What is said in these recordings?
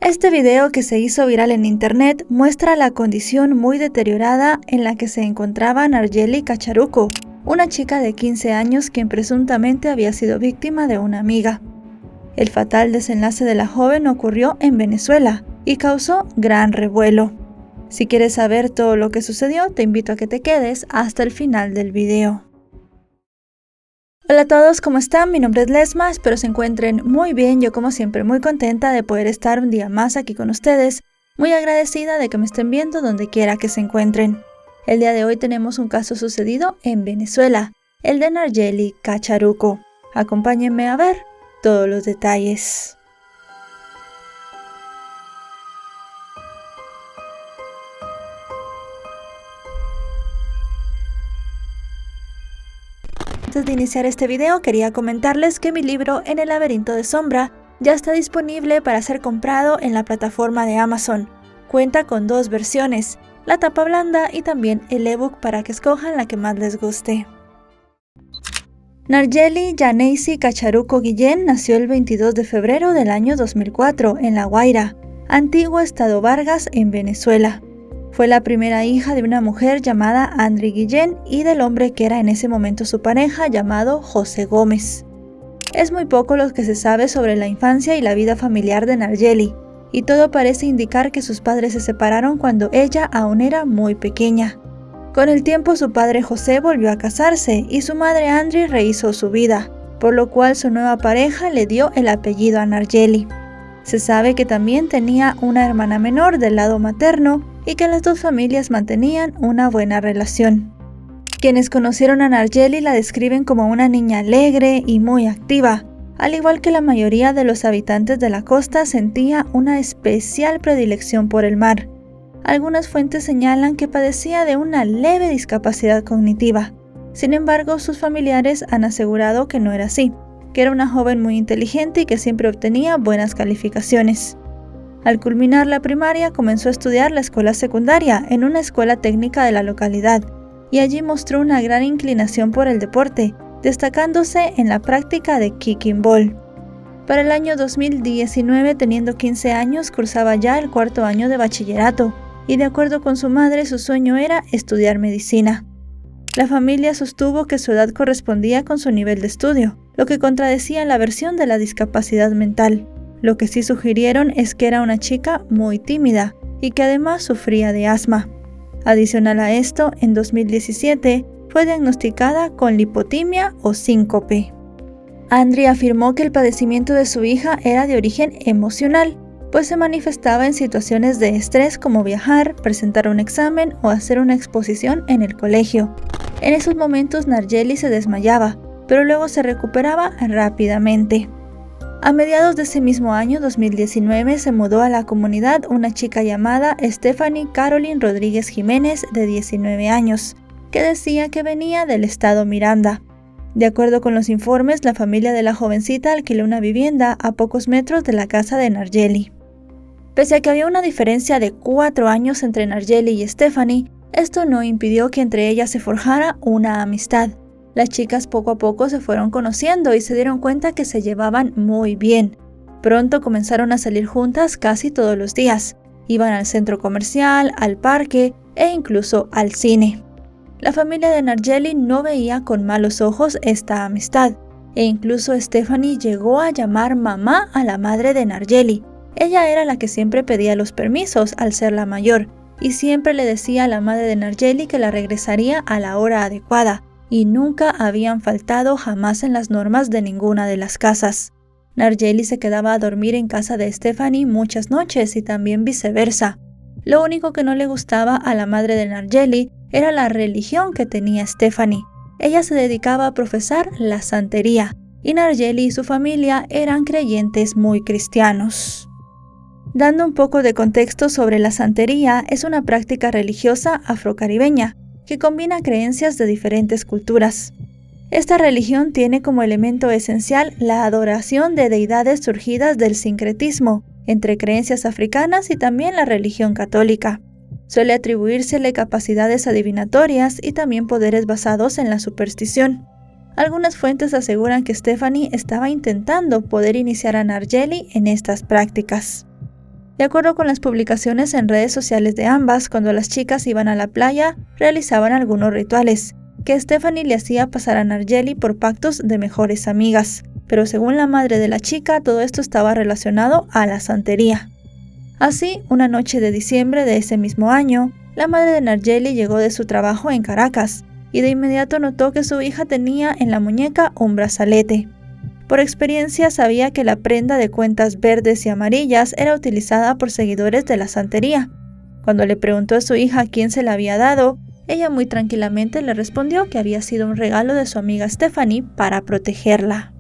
Este video que se hizo viral en internet muestra la condición muy deteriorada en la que se encontraba Narjeli Cacharuco, una chica de 15 años quien presuntamente había sido víctima de una amiga. El fatal desenlace de la joven ocurrió en Venezuela y causó gran revuelo. Si quieres saber todo lo que sucedió, te invito a que te quedes hasta el final del video. Hola a todos, ¿cómo están? Mi nombre es Lesma, espero se encuentren muy bien. Yo como siempre muy contenta de poder estar un día más aquí con ustedes, muy agradecida de que me estén viendo donde quiera que se encuentren. El día de hoy tenemos un caso sucedido en Venezuela, el de Narjeli Cacharuco. Acompáñenme a ver todos los detalles. Antes de iniciar este video quería comentarles que mi libro En el laberinto de sombra ya está disponible para ser comprado en la plataforma de Amazon. Cuenta con 2 versiones, la tapa blanda y también el ebook para que escojan la que más les guste. Narjeli Yaneisi Cacharuco Guillén nació el 22 de febrero del año 2004 en La Guaira, antiguo estado Vargas en Venezuela. Fue la primera hija de una mujer llamada Andri Guillén y del hombre que era en ese momento su pareja llamado José Gómez. Es muy poco lo que se sabe sobre la infancia y la vida familiar de Narjeli, y todo parece indicar que sus padres se separaron cuando ella aún era muy pequeña. Con el tiempo su padre José volvió a casarse y su madre Andri rehizo su vida, por lo cual su nueva pareja le dio el apellido a Narjeli. Se sabe que también tenía una hermana menor del lado materno y que las 2 familias mantenían una buena relación. Quienes conocieron a Narjeli la describen como una niña alegre y muy activa. Al igual que la mayoría de los habitantes de la costa, sentía una especial predilección por el mar. Algunas fuentes señalan que padecía de una leve discapacidad cognitiva. Sin embargo, sus familiares han asegurado que no era así, que era una joven muy inteligente y que siempre obtenía buenas calificaciones. Al culminar la primaria, comenzó a estudiar la escuela secundaria en una escuela técnica de la localidad, y allí mostró una gran inclinación por el deporte, destacándose en la práctica de kicking ball. Para el año 2019, teniendo 15 años, cursaba ya el 4º año de bachillerato, y de acuerdo con su madre, su sueño era estudiar medicina. La familia sostuvo que su edad correspondía con su nivel de estudio, lo que contradecía la versión de la discapacidad mental. Lo que sí sugirieron es que era una chica muy tímida y que además sufría de asma. Adicional a esto, en 2017 fue diagnosticada con lipotimia o síncope. Andri afirmó que el padecimiento de su hija era de origen emocional, pues se manifestaba en situaciones de estrés como viajar, presentar un examen o hacer una exposición en el colegio. En esos momentos Narjeli se desmayaba, pero luego se recuperaba rápidamente. A mediados de ese mismo año, 2019, se mudó a la comunidad una chica llamada Stephanie Caroline Rodríguez Jiménez, de 19 años, que decía que venía del estado Miranda. De acuerdo con los informes, la familia de la jovencita alquiló una vivienda a pocos metros de la casa de Narjeli. Pese a que había una diferencia de 4 años entre Narjeli y Stephanie, esto no impidió que entre ellas se forjara una amistad. Las chicas poco a poco se fueron conociendo y se dieron cuenta que se llevaban muy bien. Pronto comenzaron a salir juntas casi todos los días. Iban al centro comercial, al parque e incluso al cine. La familia de Narjeli no veía con malos ojos esta amistad, e incluso Stephanie llegó a llamar mamá a la madre de Narjeli. Ella era la que siempre pedía los permisos al ser la mayor, y siempre le decía a la madre de Narjeli que la regresaría a la hora adecuada, y nunca habían faltado jamás en las normas de ninguna de las casas. Narjeli se quedaba a dormir en casa de Stephanie muchas noches y también viceversa. Lo único que no le gustaba a la madre de Narjeli era la religión que tenía Stephanie. Ella se dedicaba a profesar la santería, y Narjeli y su familia eran creyentes muy cristianos. Dando un poco de contexto sobre la santería, es una práctica religiosa afrocaribeña que combina creencias de diferentes culturas. Esta religión tiene como elemento esencial la adoración de deidades surgidas del sincretismo entre creencias africanas y también la religión católica. Suele atribuírsele capacidades adivinatorias y también poderes basados en la superstición. Algunas fuentes aseguran que Stephanie estaba intentando poder iniciar a Narjeli en estas prácticas. De acuerdo con las publicaciones en redes sociales de ambas, cuando las chicas iban a la playa, realizaban algunos rituales, que Stephanie le hacía pasar a Narjeli por pactos de mejores amigas. Pero según la madre de la chica, todo esto estaba relacionado a la santería. Así, una noche de diciembre de ese mismo año, la madre de Narjeli llegó de su trabajo en Caracas y de inmediato notó que su hija tenía en la muñeca un brazalete. Por experiencia sabía que la prenda de cuentas verdes y amarillas era utilizada por seguidores de la santería. Cuando le preguntó a su hija quién se la había dado, ella muy tranquilamente le respondió que había sido un regalo de su amiga Stephanie para protegerla.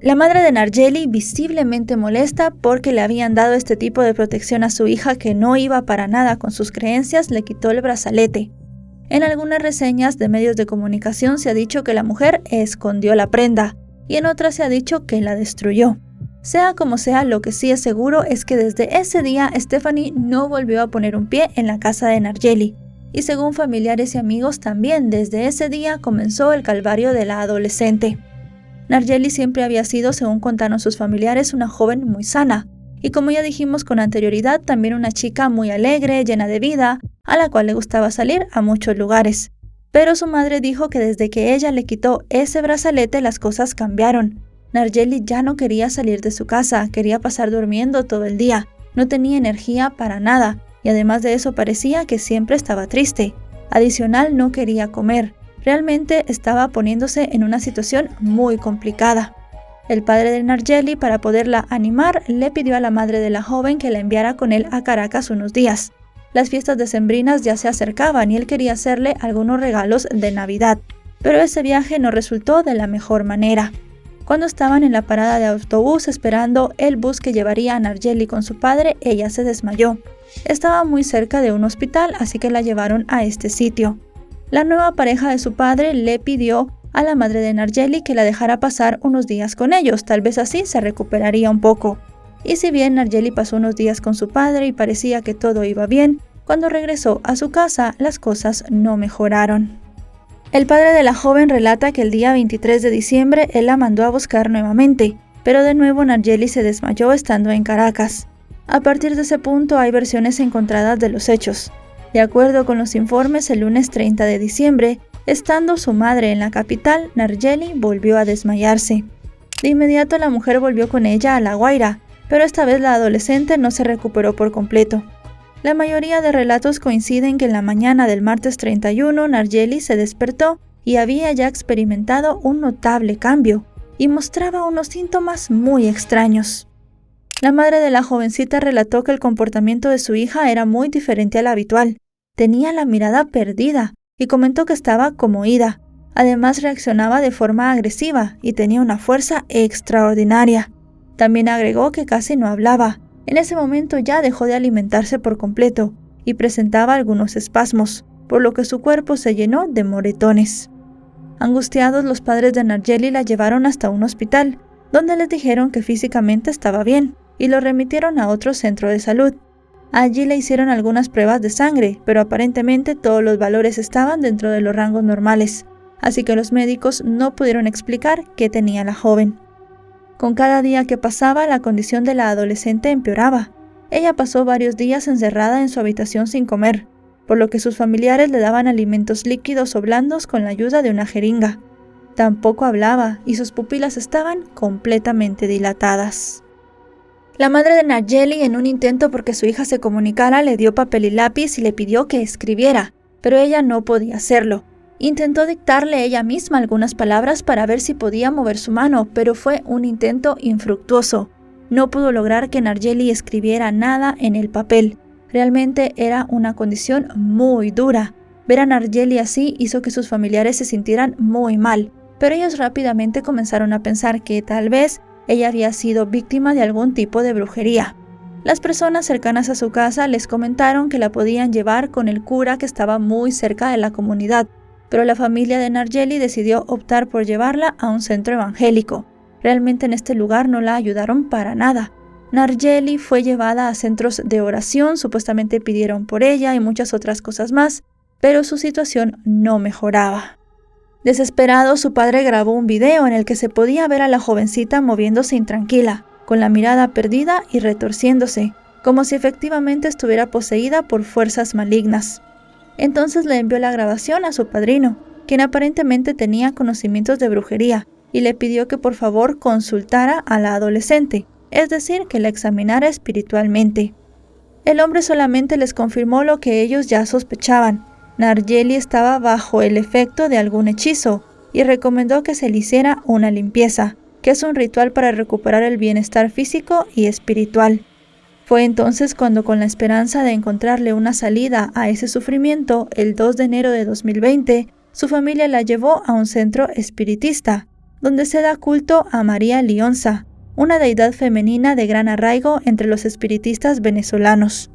La madre de Narjeli, visiblemente molesta porque le habían dado este tipo de protección a su hija que no iba para nada con sus creencias, le quitó el brazalete. En algunas reseñas de medios de comunicación se ha dicho que la mujer escondió la prenda, y en otras se ha dicho que la destruyó. Sea como sea, lo que sí es seguro es que desde ese día Stephanie no volvió a poner un pie en la casa de Narjeli, y según familiares y amigos también desde ese día comenzó el calvario de la adolescente. Narjeli siempre había sido, según contaron sus familiares, una joven muy sana, y como ya dijimos con anterioridad, también una chica muy alegre, llena de vida, a la cual le gustaba salir a muchos lugares. Pero su madre dijo que desde que ella le quitó ese brazalete las cosas cambiaron. Narjeli ya no quería salir de su casa, quería pasar durmiendo todo el día, no tenía energía para nada y además de eso parecía que siempre estaba triste. Adicional, no quería comer. Realmente estaba poniéndose en una situación muy complicada. El padre de Narjeli, para poderla animar, le pidió a la madre de la joven que la enviara con él a Caracas unos días. Las fiestas decembrinas ya se acercaban y él quería hacerle algunos regalos de Navidad, pero ese viaje no resultó de la mejor manera. Cuando estaban en la parada de autobús esperando el bus que llevaría a Narjeli con su padre, ella se desmayó. Estaba muy cerca de un hospital, así que la llevaron a este sitio. La nueva pareja de su padre le pidió a la madre de Narjeli que la dejara pasar unos días con ellos, tal vez así se recuperaría un poco. Y si bien Narjeli pasó unos días con su padre y parecía que todo iba bien, cuando regresó a su casa las cosas no mejoraron. El padre de la joven relata que el día 23 de diciembre él la mandó a buscar nuevamente, pero de nuevo Narjeli se desmayó estando en Caracas. A partir de ese punto hay versiones encontradas de los hechos. De acuerdo con los informes, el lunes 30 de diciembre, estando su madre en la capital, Narjeli volvió a desmayarse. De inmediato la mujer volvió con ella a La Guaira, pero esta vez la adolescente no se recuperó por completo. La mayoría de relatos coinciden que en la mañana del martes 31 Narjeli se despertó y había ya experimentado un notable cambio y mostraba unos síntomas muy extraños. La madre de la jovencita relató que el comportamiento de su hija era muy diferente al habitual. Tenía la mirada perdida y comentó que estaba como ida. Además reaccionaba de forma agresiva y tenía una fuerza extraordinaria. También agregó que casi no hablaba. En ese momento ya dejó de alimentarse por completo y presentaba algunos espasmos, por lo que su cuerpo se llenó de moretones. Angustiados, los padres de Narjeli la llevaron hasta un hospital, donde les dijeron que físicamente estaba bien y lo remitieron a otro centro de salud. Allí le hicieron algunas pruebas de sangre, pero aparentemente todos los valores estaban dentro de los rangos normales, así que los médicos no pudieron explicar qué tenía la joven. Con cada día que pasaba, la condición de la adolescente empeoraba. Ella pasó varios días encerrada en su habitación sin comer, por lo que sus familiares le daban alimentos líquidos o blandos con la ayuda de una jeringa. Tampoco hablaba y sus pupilas estaban completamente dilatadas. La madre de Narjeli, en un intento porque su hija se comunicara, le dio papel y lápiz y le pidió que escribiera, pero ella no podía hacerlo. Intentó dictarle ella misma algunas palabras para ver si podía mover su mano, pero fue un intento infructuoso. No pudo lograr que Narjeli escribiera nada en el papel. Realmente era una condición muy dura. Ver a Narjeli así hizo que sus familiares se sintieran muy mal, pero ellos rápidamente comenzaron a pensar que tal vez ella había sido víctima de algún tipo de brujería. Las personas cercanas a su casa les comentaron que la podían llevar con el cura que estaba muy cerca de la comunidad, pero la familia de Narjeli decidió optar por llevarla a un centro evangélico. Realmente en este lugar no la ayudaron para nada. Narjeli fue llevada a centros de oración, supuestamente pidieron por ella y muchas otras cosas más, pero su situación no mejoraba. Desesperado, su padre grabó un video en el que se podía ver a la jovencita moviéndose intranquila, con la mirada perdida y retorciéndose. como si efectivamente estuviera poseída por fuerzas malignas. Entonces le envió la grabación a su padrino, quien aparentemente tenía conocimientos de brujería, y le pidió que por favor consultara a la adolescente, es decir, que la examinara espiritualmente. El hombre solamente les confirmó lo que ellos ya sospechaban. Nargeli estaba bajo el efecto de algún hechizo y recomendó que se le hiciera una limpieza, que es un ritual para recuperar el bienestar físico y espiritual. Fue entonces cuando, con la esperanza de encontrarle una salida a ese sufrimiento, el 2 de enero de 2020, su familia la llevó a un centro espiritista, donde se da culto a María Lionza, una deidad femenina de gran arraigo entre los espiritistas venezolanos.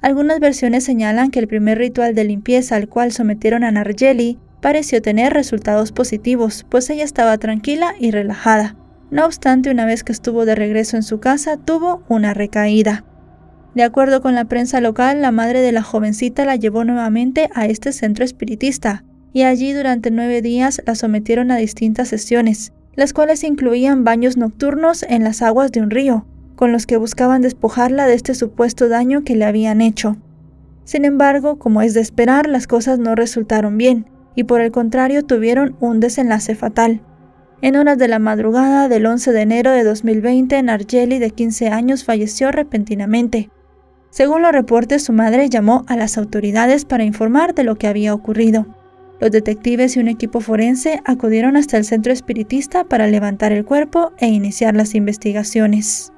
Algunas versiones señalan que el primer ritual de limpieza al cual sometieron a Nargeli pareció tener resultados positivos, pues ella estaba tranquila y relajada. No obstante, una vez que estuvo de regreso en su casa, tuvo una recaída. De acuerdo con la prensa local, la madre de la jovencita la llevó nuevamente a este centro espiritista, y allí durante 9 días la sometieron a distintas sesiones, las cuales incluían baños nocturnos en las aguas de un río, con los que buscaban despojarla de este supuesto daño que le habían hecho. Sin embargo, como es de esperar, las cosas no resultaron bien, y por el contrario tuvieron un desenlace fatal. En horas de la madrugada del 11 de enero de 2020, Nargeli, de 15 años, falleció repentinamente. Según los reportes, su madre llamó a las autoridades para informar de lo que había ocurrido. Los detectives y un equipo forense acudieron hasta el centro espiritista para levantar el cuerpo e iniciar las investigaciones.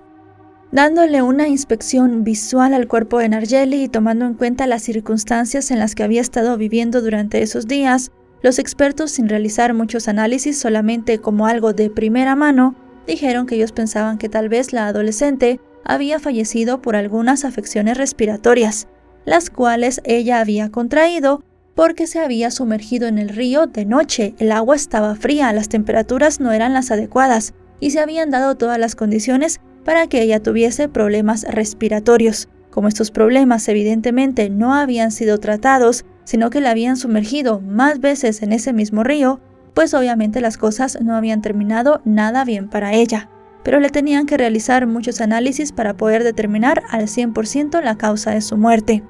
Dándole una inspección visual al cuerpo de Nargeli y tomando en cuenta las circunstancias en las que había estado viviendo durante esos días, los expertos, sin realizar muchos análisis, solamente como algo de primera mano, dijeron que ellos pensaban que tal vez la adolescente había fallecido por algunas afecciones respiratorias, las cuales ella había contraído porque se había sumergido en el río de noche. El agua estaba fría, las temperaturas no eran las adecuadas y se habían dado todas las condiciones para que ella tuviese problemas respiratorios. Como estos problemas evidentemente no habían sido tratados, sino que la habían sumergido más veces en ese mismo río, pues obviamente las cosas no habían terminado nada bien para ella. Pero le tenían que realizar muchos análisis para poder determinar al 100% la causa de su muerte.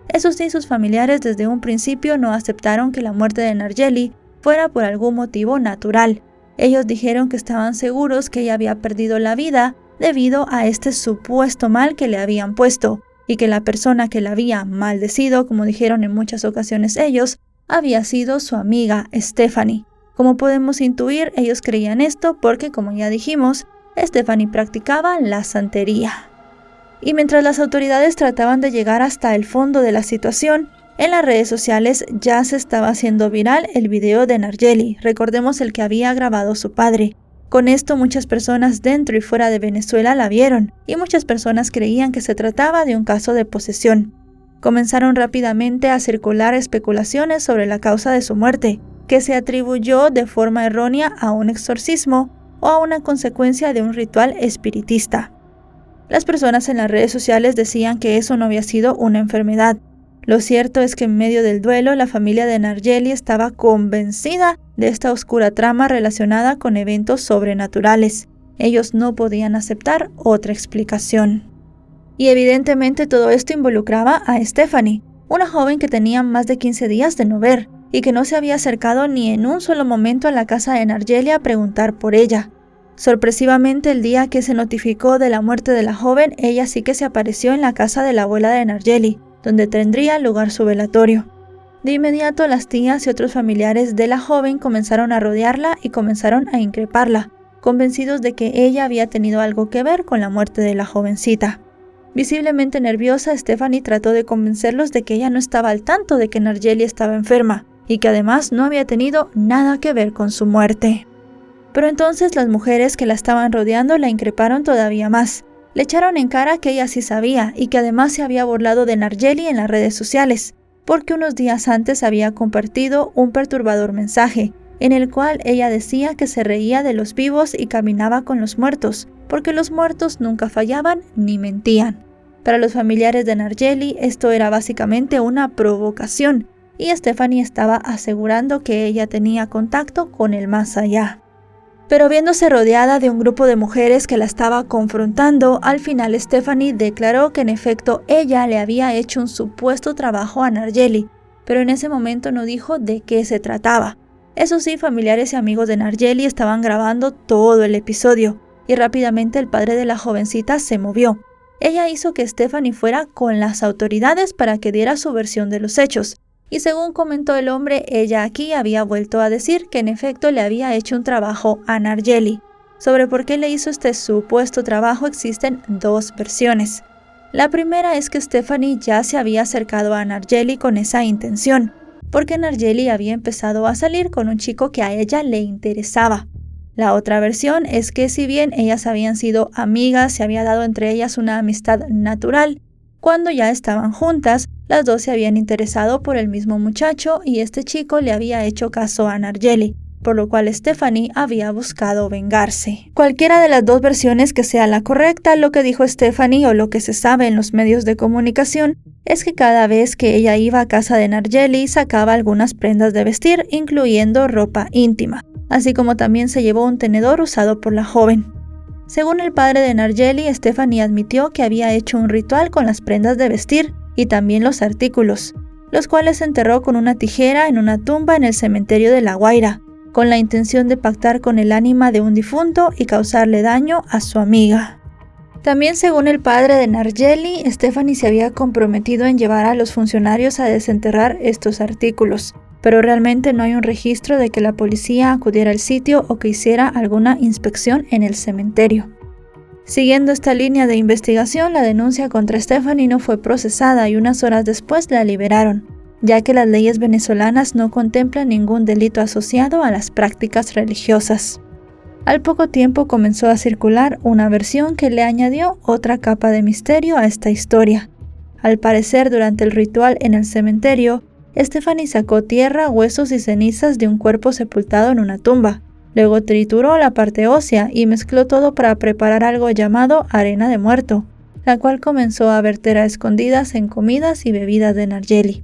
Eso sí, sus familiares desde un principio no aceptaron que la muerte de Nargeli fuera por algún motivo natural. Ellos dijeron que estaban seguros que ella había perdido la vida debido a este supuesto mal que le habían puesto, y que la persona que la había maldecido, como dijeron en muchas ocasiones ellos, había sido su amiga Stephanie. Como podemos intuir, ellos creían esto porque, como ya dijimos, Stephanie practicaba la santería. Y mientras las autoridades trataban de llegar hasta el fondo de la situación, en las redes sociales ya se estaba haciendo viral el video de Nargeli, recordemos el que había grabado su padre. Con esto muchas personas dentro y fuera de Venezuela la vieron, y muchas personas creían que se trataba de un caso de posesión. Comenzaron rápidamente a circular especulaciones sobre la causa de su muerte, que se atribuyó de forma errónea a un exorcismo o a una consecuencia de un ritual espiritista. Las personas en las redes sociales decían que eso no había sido una enfermedad. Lo cierto es que en medio del duelo, la familia de Nargeli estaba convencida de esta oscura trama relacionada con eventos sobrenaturales. Ellos no podían aceptar otra explicación. Y evidentemente todo esto involucraba a Stephanie, una joven que tenía más de 15 días de no ver y que no se había acercado ni en un solo momento a la casa de Nargeli a preguntar por ella. Sorpresivamente, el día que se notificó de la muerte de la joven, ella sí que se apareció en la casa de la abuela de Nargeli, donde tendría lugar su velatorio. De inmediato, las tías y otros familiares de la joven comenzaron a rodearla y comenzaron a increparla, convencidos de que ella había tenido algo que ver con la muerte de la jovencita. Visiblemente nerviosa, Stephanie trató de convencerlos de que ella no estaba al tanto de que Nargeli estaba enferma y que además no había tenido nada que ver con su muerte. Pero entonces las mujeres que la estaban rodeando la increparon todavía más. Le echaron en cara que ella sí sabía y que además se había burlado de Nargeli en las redes sociales, porque unos días antes había compartido un perturbador mensaje, en el cual ella decía que se reía de los vivos y caminaba con los muertos, porque los muertos nunca fallaban ni mentían. Para los familiares de Nargeli esto era básicamente una provocación, y Stephanie estaba asegurando que ella tenía contacto con el más allá. Pero viéndose rodeada de un grupo de mujeres que la estaba confrontando, al final Stephanie declaró que en efecto ella le había hecho un supuesto trabajo a Nargeli, pero en ese momento no dijo de qué se trataba. Eso sí, familiares y amigos de Nargeli estaban grabando todo el episodio, y rápidamente el padre de la jovencita se movió. Ella hizo que Stephanie fuera con las autoridades para que diera su versión de los hechos, y según comentó el hombre, ella aquí había vuelto a decir que en efecto le había hecho un trabajo a Nargeli. Sobre por qué le hizo este supuesto trabajo existen dos versiones. La primera es que Stephanie ya se había acercado a Nargeli con esa intención, porque Nargeli había empezado a salir con un chico que a ella le interesaba. La otra versión es que si bien ellas habían sido amigas, se había dado entre ellas una amistad natural, cuando ya estaban juntas, las dos se habían interesado por el mismo muchacho y este chico le había hecho caso a Nargeli, por lo cual Stephanie había buscado vengarse. Cualquiera de las dos versiones que sea la correcta, lo que dijo Stephanie o lo que se sabe en los medios de comunicación es que cada vez que ella iba a casa de Nargeli sacaba algunas prendas de vestir, incluyendo ropa íntima, así como también se llevó un tenedor usado por la joven. Según el padre de Nargeli, Stephanie admitió que había hecho un ritual con las prendas de vestir y también los artículos, los cuales enterró con una tijera en una tumba en el cementerio de La Guaira, con la intención de pactar con el ánima de un difunto y causarle daño a su amiga. También según el padre de Nargeli, Stephanie se había comprometido en llevar a los funcionarios a desenterrar estos artículos, pero realmente no hay un registro de que la policía acudiera al sitio o que hiciera alguna inspección en el cementerio. Siguiendo esta línea de investigación, la denuncia contra Stephanie no fue procesada y unas horas después la liberaron, ya que las leyes venezolanas no contemplan ningún delito asociado a las prácticas religiosas. Al poco tiempo comenzó a circular una versión que le añadió otra capa de misterio a esta historia. Al parecer, durante el ritual en el cementerio, Stephanie sacó tierra, huesos y cenizas de un cuerpo sepultado en una tumba. Luego trituró la parte ósea y mezcló todo para preparar algo llamado arena de muerto, la cual comenzó a verter a escondidas en comidas y bebidas de Nargeli.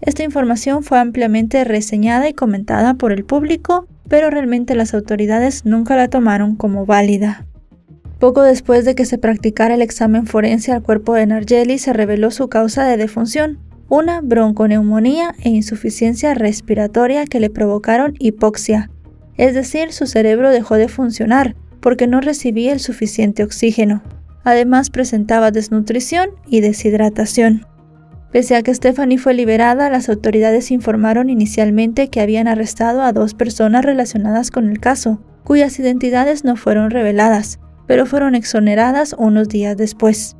Esta información fue ampliamente reseñada y comentada por el público, pero realmente las autoridades nunca la tomaron como válida. Poco después de que se practicara el examen forense al cuerpo de Nargeli, se reveló su causa de defunción, una bronconeumonía e insuficiencia respiratoria que le provocaron hipoxia, es decir, su cerebro dejó de funcionar porque no recibía el suficiente oxígeno. Además presentaba desnutrición y deshidratación. Pese a que Stephanie fue liberada, las autoridades informaron inicialmente que habían arrestado a 2 personas relacionadas con el caso, cuyas identidades no fueron reveladas, pero fueron exoneradas unos días después.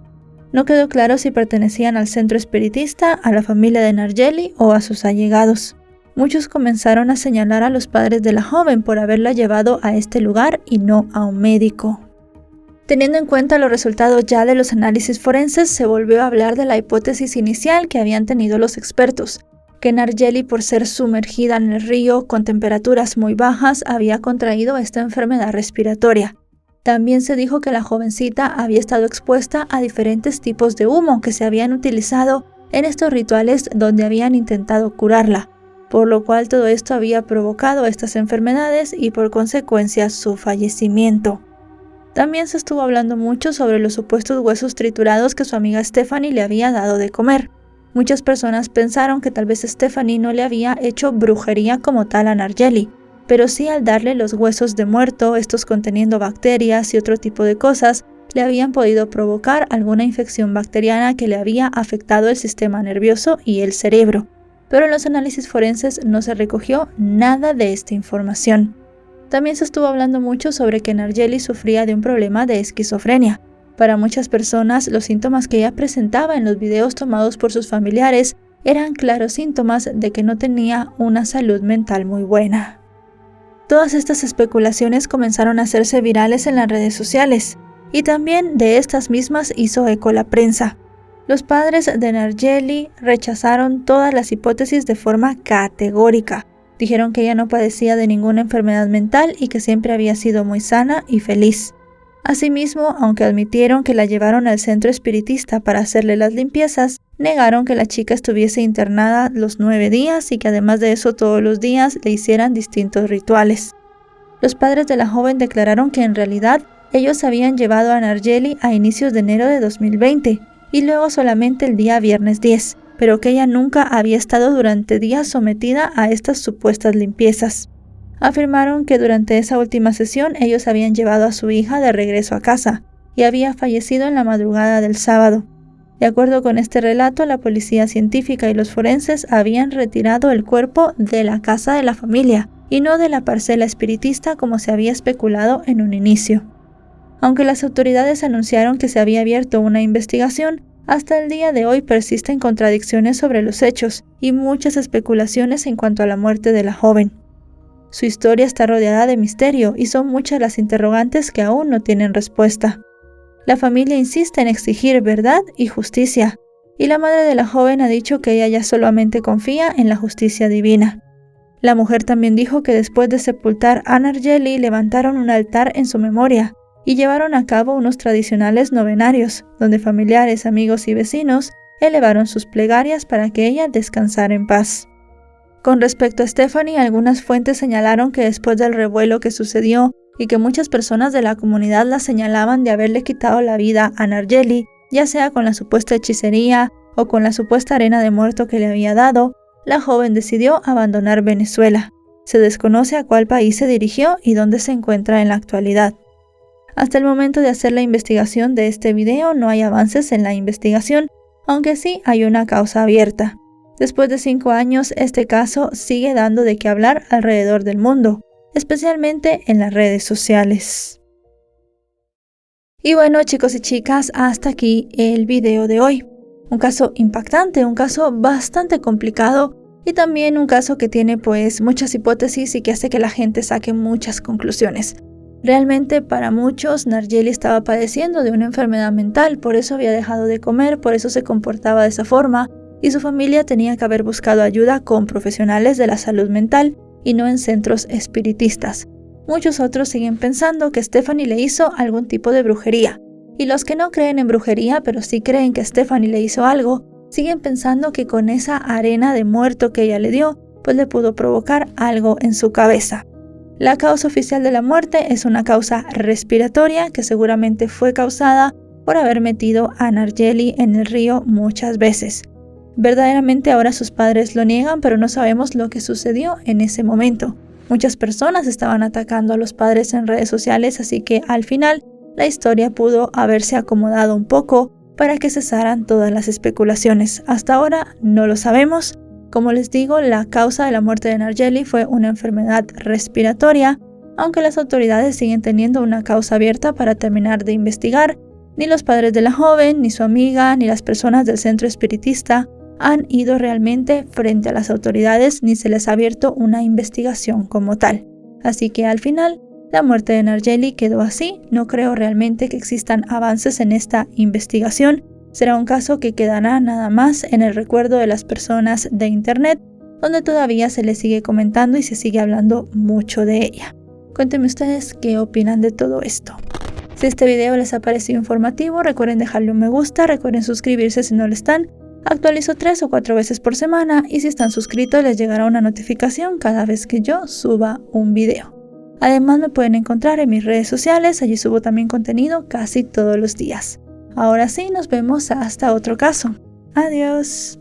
No quedó claro si pertenecían al centro espiritista, a la familia de Nargeli o a sus allegados. Muchos comenzaron a señalar a los padres de la joven por haberla llevado a este lugar y no a un médico. Teniendo en cuenta los resultados ya de los análisis forenses, se volvió a hablar de la hipótesis inicial que habían tenido los expertos, que Nargeli, por ser sumergida en el río con temperaturas muy bajas, había contraído esta enfermedad respiratoria. También se dijo que la jovencita había estado expuesta a diferentes tipos de humo que se habían utilizado en estos rituales donde habían intentado curarla, por lo cual todo esto había provocado estas enfermedades y por consecuencia su fallecimiento. También se estuvo hablando mucho sobre los supuestos huesos triturados que su amiga Stephanie le había dado de comer. Muchas personas pensaron que tal vez Stephanie no le había hecho brujería como tal a Nargeli, pero sí al darle los huesos de muerto, estos conteniendo bacterias y otro tipo de cosas, le habían podido provocar alguna infección bacteriana que le había afectado el sistema nervioso y el cerebro. Pero en los análisis forenses no se recogió nada de esta información. También se estuvo hablando mucho sobre que Nargeli sufría de un problema de esquizofrenia. Para muchas personas, los síntomas que ella presentaba en los videos tomados por sus familiares eran claros síntomas de que no tenía una salud mental muy buena. Todas estas especulaciones comenzaron a hacerse virales en las redes sociales, y también de estas mismas hizo eco la prensa. Los padres de Nargeli rechazaron todas las hipótesis de forma categórica. Dijeron que ella no padecía de ninguna enfermedad mental y que siempre había sido muy sana y feliz. Asimismo, aunque admitieron que la llevaron al centro espiritista para hacerle las limpiezas, negaron que la chica estuviese internada los 9 días y que además de eso todos los días le hicieran distintos rituales. Los padres de la joven declararon que en realidad ellos habían llevado a Narjeli a inicios de enero de 2020 y luego solamente el día viernes 10, pero que ella nunca había estado durante días sometida a estas supuestas limpiezas. Afirmaron que durante esa última sesión ellos habían llevado a su hija de regreso a casa y había fallecido en la madrugada del sábado. De acuerdo con este relato, la policía científica y los forenses habían retirado el cuerpo de la casa de la familia y no de la parcela espiritista como se había especulado en un inicio. Aunque las autoridades anunciaron que se había abierto una investigación, hasta el día de hoy persisten contradicciones sobre los hechos y muchas especulaciones en cuanto a la muerte de la joven. Su historia está rodeada de misterio y son muchas las interrogantes que aún no tienen respuesta. La familia insiste en exigir verdad y justicia, y la madre de la joven ha dicho que ella ya solamente confía en la justicia divina. La mujer también dijo que después de sepultar a Narjeli levantaron un altar en su memoria y llevaron a cabo unos tradicionales novenarios, donde familiares, amigos y vecinos elevaron sus plegarias para que ella descansara en paz. Con respecto a Stephanie, algunas fuentes señalaron que después del revuelo que sucedió y que muchas personas de la comunidad la señalaban de haberle quitado la vida a Narjeli, ya sea con la supuesta hechicería o con la supuesta arena de muerto que le había dado, la joven decidió abandonar Venezuela. Se desconoce a cuál país se dirigió y dónde se encuentra en la actualidad. Hasta el momento de hacer la investigación de este video no hay avances en la investigación, aunque sí hay una causa abierta. Después de 5 años, este caso sigue dando de qué hablar alrededor del mundo, especialmente en las redes sociales. Y bueno, chicos y chicas, hasta aquí el video de hoy. Un caso impactante, un caso bastante complicado y también un caso que tiene pues muchas hipótesis y que hace que la gente saque muchas conclusiones. Realmente para muchos Narjeli estaba padeciendo de una enfermedad mental, por eso había dejado de comer, por eso se comportaba de esa forma y su familia tenía que haber buscado ayuda con profesionales de la salud mental y no en centros espiritistas. Muchos otros siguen pensando que Stephanie le hizo algún tipo de brujería. Y los que no creen en brujería, pero sí creen que Stephanie le hizo algo, siguen pensando que con esa arena de muerto que ella le dio, pues le pudo provocar algo en su cabeza. La causa oficial de la muerte es una causa respiratoria que seguramente fue causada por haber metido a Narjeli en el río muchas veces. Verdaderamente ahora sus padres lo niegan, pero no sabemos lo que sucedió en ese momento. Muchas personas estaban atacando a los padres en redes sociales, así que al final la historia pudo haberse acomodado un poco para que cesaran todas las especulaciones. Hasta ahora no lo sabemos. Como les digo, la causa de la muerte de Narjeli fue una enfermedad respiratoria, aunque las autoridades siguen teniendo una causa abierta para terminar de investigar. Ni los padres de la joven, ni su amiga, ni las personas del centro espiritista han ido realmente frente a las autoridades ni se les ha abierto una investigación como tal. Así que al final, la muerte de Narjeli quedó así. No creo realmente que existan avances en esta investigación. Será un caso que quedará nada más en el recuerdo de las personas de internet, donde todavía se le sigue comentando y se sigue hablando mucho de ella. Cuéntenme ustedes qué opinan de todo esto. Si este video les ha parecido informativo, recuerden dejarle un me gusta, recuerden suscribirse si no lo están. Actualizo 3 o 4 veces por semana y si están suscritos les llegará una notificación cada vez que yo suba un video. Además me pueden encontrar en mis redes sociales, allí subo también contenido casi todos los días. Ahora sí, nos vemos hasta otro caso. Adiós.